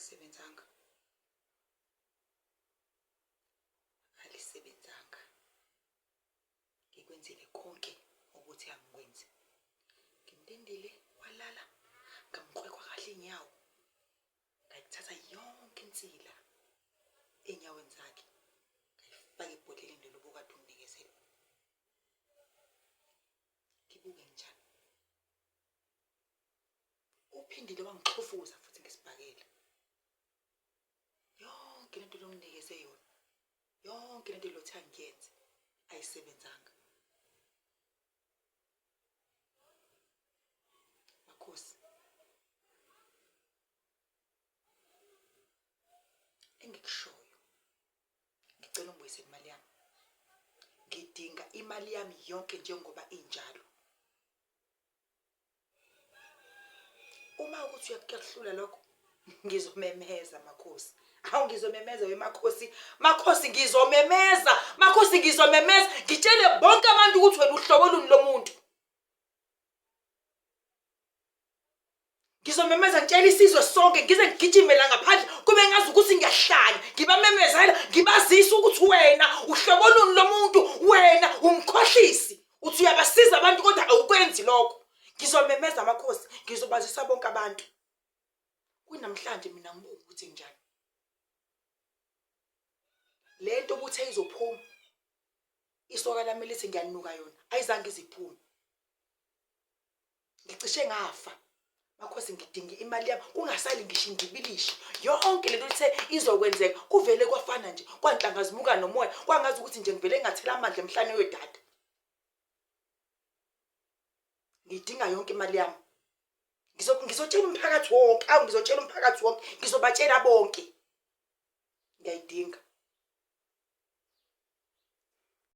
alisebenzanga. Alisebenzanga. Ngikwenzile konke ukuthi angikwenze. Ngimlindile walala, ngamqwekwa kahle inyawo. Ngayithatha yonke insila enyaweni zakhe. Ngayifaka ebhodleleni lelo bokade unginikezela. Ngibuke njani. Uphindile wangixhofuza futhi ngesibhakela. Yonke lento lomnikeze yona. Yonke lento lothi angiyenze ayisebenzanga. Makhosi. Engikushoyo. Ngicela ungibuyisele imali yami. Ngidinga imali yami yonke njengoba injalo. Uma ukuthi uyakuhlula lokho, ngizomemeza makhosi. Hawu ngizomemeza wemakhosi. Makhosi ngizomemeza. Makhosi ngizomemeza. Ngitshele bonke abantu ukuthi wena uhlobo luni lomuntu. Ngizomemeza ngitshela isizwe sonke ngize ngigijimela ngaphandle kube ngazi ukuthi ngiyahlanya. Ngibamemezela ngibazisa ukuthi wena uhlobo luni lomuntu. Wena umkhohlisi. Uthi uyabasiza abantu kodwa awukwenzi lokho. Ngizomemeza amakhosi. Ngizobazisa bonke abantu. Kunamhlanje mina ngibuka ukuthi njani. Lento ubuthe izophuma. Isoka lami lithi ngiyanuka yona. Ayizange iziphume. Ngicishe ngafa. Makhosi ngidinga imali yami. Kungasali ngisho ngibilishe. Yonke lento lithe izokwenzeka. Kuvele kwafana nje. Kwanhlangazimuka nomoya. Kwangazi ukuthi nje ngivele ngathela amandla emhlane wedada. Ngidinga yonke imali yami. Ngizotshela umphakathi wonke. Ngizotshela umphakathi wonke. Ngizobatshela bonke. Ngiyayidinga.